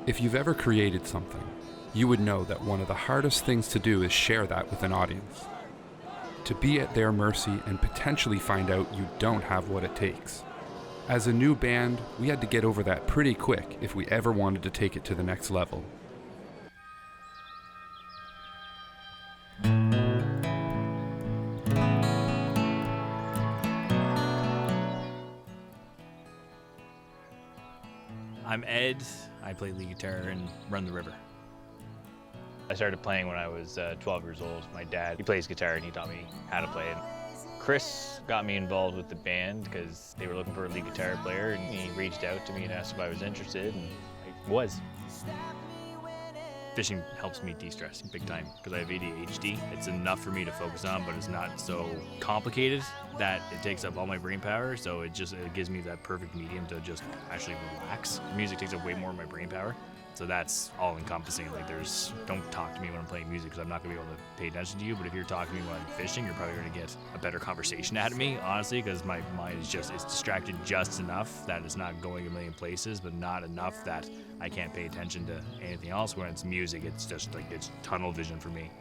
If you've ever created something, you would know that one of the hardest things to do is share that with an audience. To be at their mercy and potentially find out you don't have what it takes. As a new band, we had to get over that pretty quick if we ever wanted to take it to the next level. I'm Ed. I play lead guitar and run the river. I started playing when I was 12 years old. My dad, he plays guitar and he taught me how to play it. Chris got me involved with the band because they were looking for a lead guitar player, and he reached out to me and asked if I was interested, and I was. Fishing helps me de-stress big time because I have ADHD. It's enough for me to focus on, but it's not so complicated that it takes up all my brain power, so it gives me that perfect medium to just actually relax. Music takes up way more of my brain power, so that's all encompassing. Like, don't talk to me when I'm playing music because I'm not gonna be able to pay attention to you, but if you're talking to me when I'm fishing, you're probably gonna get a better conversation out of me, honestly, because my mind is it's distracted just enough that it's not going a million places, but not enough that I can't pay attention to anything else. When it's music, it's just like, it's tunnel vision for me.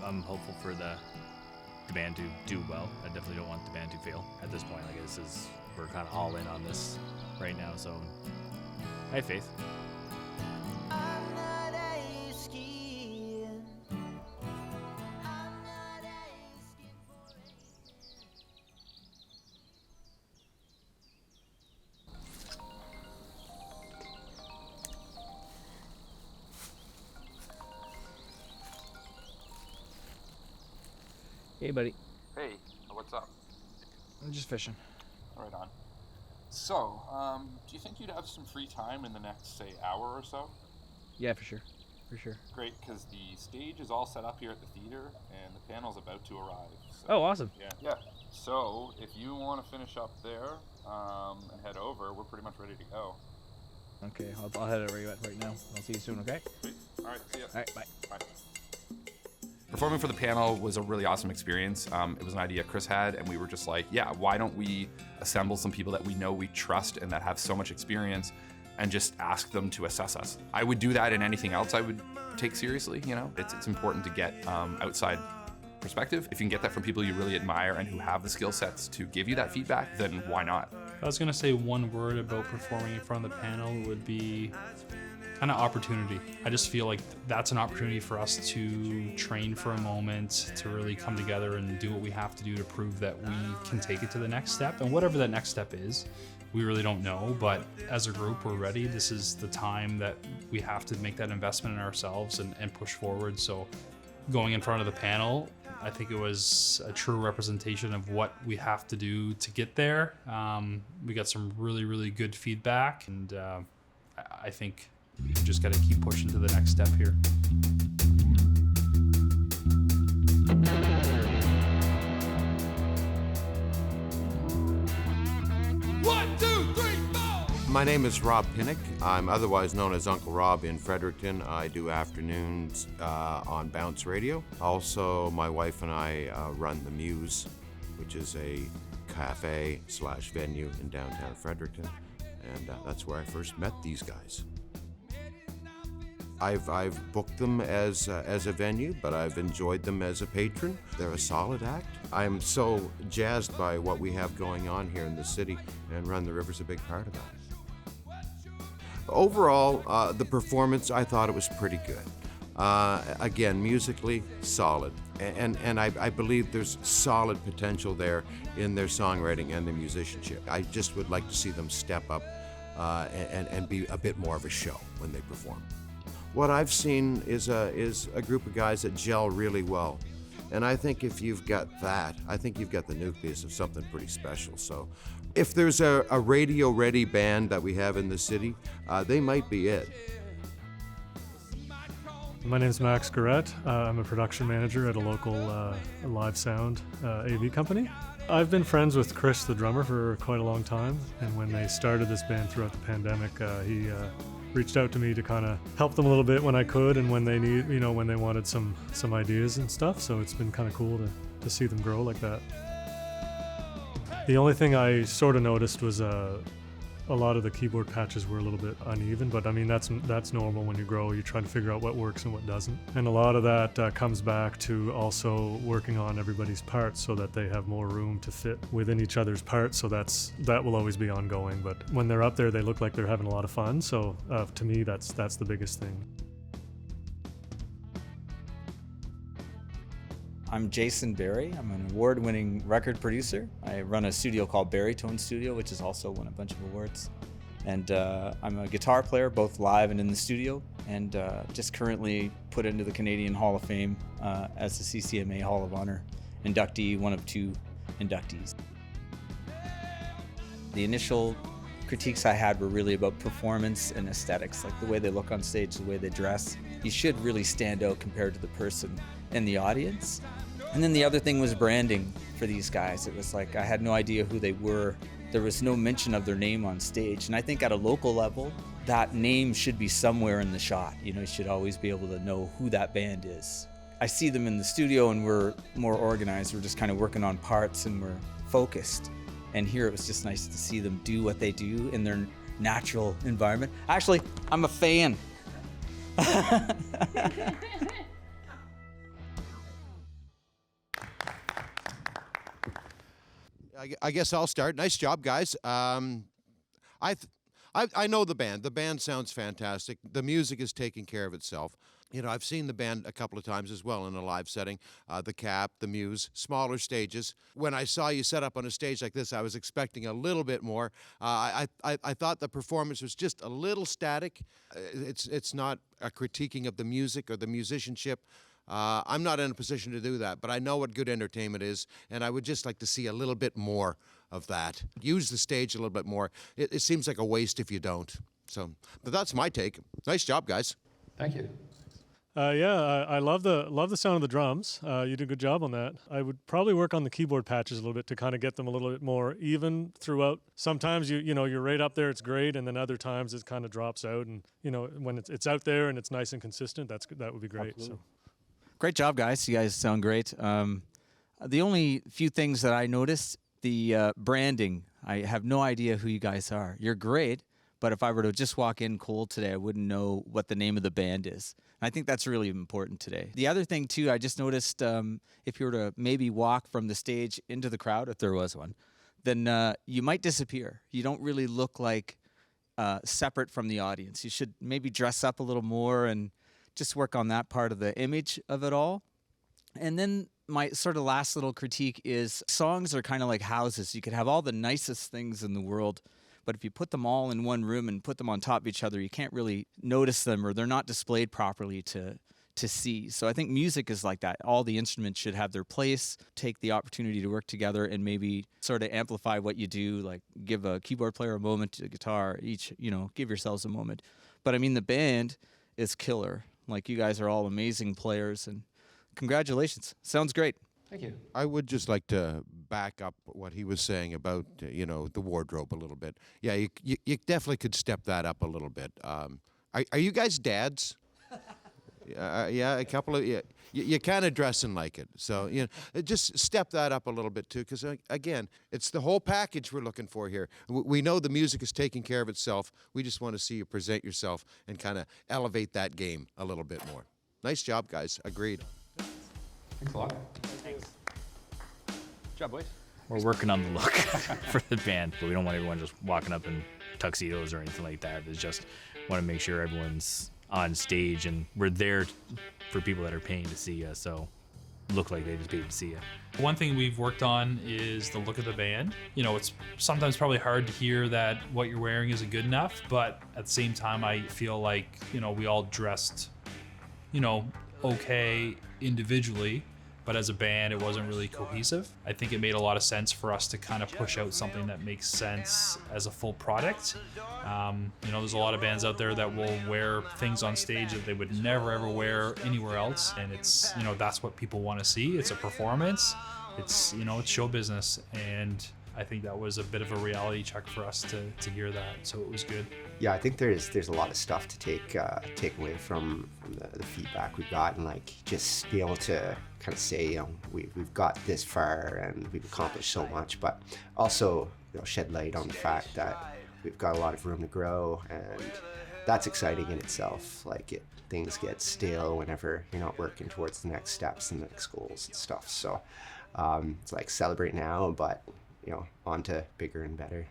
I'm hopeful for the band to do well. I definitely don't want the band to fail at this point. Like, we're kind of all in on this right now, so I have faith. Hey, buddy. Hey, what's up? I'm just fishing. Right on. So, do you think you'd have some free time in the next, say, hour or so? Yeah, for sure. Great, because the stage is all set up here at the theater, and the panel's about to arrive. So, Oh, awesome. Yeah. So, if you want to finish up there and head over, we're pretty much ready to go. Okay, I'll head over right now. I'll see you soon, okay? Sweet. All right, see ya. All right, bye. Bye. Performing for the panel was a really awesome experience. It was an idea Chris had, and we were just like, yeah, why don't we assemble some people that we know we trust and that have so much experience and just ask them to assess us. I would do that in anything else I would take seriously, you know? It's important to get outside perspective. If you can get that from people you really admire and who have the skill sets to give you that feedback, then why not? I was gonna say one word about performing in front of the panel would be kind of opportunity. I just feel like that's an opportunity for us to train for a moment, to really come together and do what we have to do to prove that we can take it to the next step. And whatever that next step is, we really don't know, but as a group, we're ready. This is the time that we have to make that investment in ourselves and push forward. So going in front of the panel, I think it was a true representation of what we have to do to get there. We got some really, really good feedback, and I think we just got to keep pushing to the next step here. My name is Rob Pinnock. I'm otherwise known as Uncle Rob in Fredericton. I do afternoons on Bounce Radio. Also, my wife and I run The Muse, which is a cafe/venue in downtown Fredericton. And that's where I first met these guys. I've booked them as a venue, but I've enjoyed them as a patron. They're a solid act. I'm so jazzed by what we have going on here in the city, and Run the River's a big part of that. Overall, the performance, I thought it was pretty good. Again, musically, solid. And I believe there's solid potential there in their songwriting and their musicianship. I just would like to see them step up and be a bit more of a show when they perform. What I've seen is a group of guys that gel really well. And I think if you've got that, I think you've got the nucleus of something pretty special. So if there's a radio-ready band that we have in the city, they might be it. My name's Max Garrett. I'm a production manager at a local live sound AV company. I've been friends with Chris, the drummer, for quite a long time. And when they started this band throughout the pandemic, he reached out to me to kind of help them a little bit when I could and when they when they wanted some ideas and stuff. So it's been kind of cool to see them grow like that. The only thing I sort of noticed was A lot of the keyboard patches were a little bit uneven, but I mean, that's normal when you grow. You're trying to figure out what works and what doesn't. And a lot of that comes back to also working on everybody's parts so that they have more room to fit within each other's parts. So that will always be ongoing. But when they're up there, they look like they're having a lot of fun. So to me, that's the biggest thing. I'm Jason Barry. I'm an award-winning record producer. I run a studio called Baritone Studio, which has also won a bunch of awards. And I'm a guitar player, both live and in the studio, and just currently put into the Canadian Hall of Fame as the CCMA Hall of Honor inductee, one of 2 inductees. The initial critiques I had were really about performance and aesthetics, like the way they look on stage, the way they dress. You should really stand out compared to the person in the audience. And then the other thing was branding for these guys. It was like I had no idea who they were. There was no mention of their name on stage. And I think at a local level, that name should be somewhere in the shot. You should always be able to know who that band is. I see them in the studio and we're more organized. We're just kind of working on parts and we're focused. And here it was just nice to see them do what they do in their natural environment. Actually, I'm a fan. I guess I'll start. Nice job, guys. I know the band. The band sounds fantastic. The music is taking care of itself. I've seen the band a couple of times as well in a live setting. The Cap, the Muse, smaller stages. When I saw you set up on a stage like this, I was expecting a little bit more. I thought the performance was just a little static. It's not a critiquing of the music or the musicianship. I'm not in a position to do that, but I know what good entertainment is, and I would just like to see a little bit more of that. Use the stage a little bit more. It seems like a waste if you don't. So, but that's my take. Nice job, guys. Thank you. I love the sound of the drums. You did a good job on that. I would probably work on the keyboard patches a little bit to kind of get them a little bit more even throughout. Sometimes you're right up there, it's great, and then other times it kind of drops out. And when it's out there and it's nice and consistent, that would be great. Absolutely. So. Great job, guys. You guys sound great. The only few things that I noticed, the branding. I have no idea who you guys are. You're great, but if I were to just walk in cold today, I wouldn't know what the name of the band is. And I think that's really important today. The other thing, too, I just noticed if you were to maybe walk from the stage into the crowd, if there was one, then you might disappear. You don't really look like separate from the audience. You should maybe dress up a little more and just work on that part of the image of it all. And then my sort of last little critique is songs are kind of like houses. You could have all the nicest things in the world, but if you put them all in one room and put them on top of each other, you can't really notice them, or they're not displayed properly to see. So I think music is like that. All the instruments should have their place, take the opportunity to work together and maybe sort of amplify what you do, like give a keyboard player a moment, to a guitar, each, give yourselves a moment. But I mean, the band is killer. Like, you guys are all amazing players, and congratulations. Sounds great. Thank you. I would just like to back up what he was saying about, the wardrobe a little bit. Yeah, you definitely could step that up a little bit. Are you guys dads? Yeah, a couple of... Yeah. You're kind of dressing like it. So, just step that up a little bit, too, because, again, it's the whole package we're looking for here. We know the music is taking care of itself. We just want to see you present yourself and kind of elevate that game a little bit more. Nice job, guys. Agreed. Thanks a lot. Thanks. Good job, boys. We're working on the look for the band, but we don't want everyone just walking up in tuxedos or anything like that. It's just want to make sure everyone's on stage, and we're there for people that are paying to see us, so look like they just paid to see you. One thing we've worked on is the look of the band. It's sometimes probably hard to hear that what you're wearing isn't good enough, but at the same time, I feel like, we all dressed, okay individually, but as a band, it wasn't really cohesive. I think it made a lot of sense for us to kind of push out something that makes sense as a full product. There's a lot of bands out there that will wear things on stage that they would never ever wear anywhere else, and it's that's what people want to see. It's a performance. It's it's show business, and I think that was a bit of a reality check for us to hear that. So it was good. Yeah, I think there's a lot of stuff to take away from the feedback we've got, and like just be able to kind of say, we've got this far and we've accomplished so much, but also shed light on the fact that we've got a lot of room to grow, and that's exciting in itself. Like things get stale whenever you're not working towards the next steps and the next goals and stuff. So it's like celebrate now, but on to bigger and better.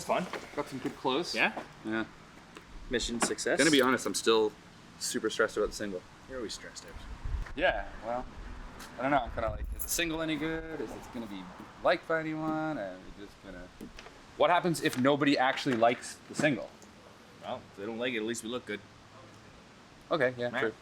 Fun. Got some good clothes. Yeah? Yeah. Mission success. Gonna be honest, I'm still super stressed about the single. You're always stressed out. Yeah, well, I don't know. I'm kind of like, is the single any good? Is it gonna be liked by anyone? Are we just gonna... What happens if nobody actually likes the single? Well, if they don't like it, at least we look good. Okay, yeah, Right. true.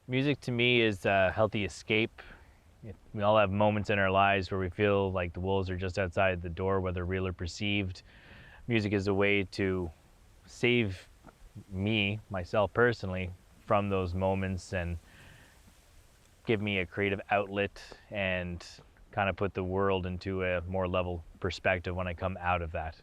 Music to me is a healthy escape. We all have moments in our lives where we feel like the wolves are just outside the door, whether real or perceived. Music is a way to save myself personally, from those moments and give me a creative outlet and kind of put the world into a more level perspective when I come out of that.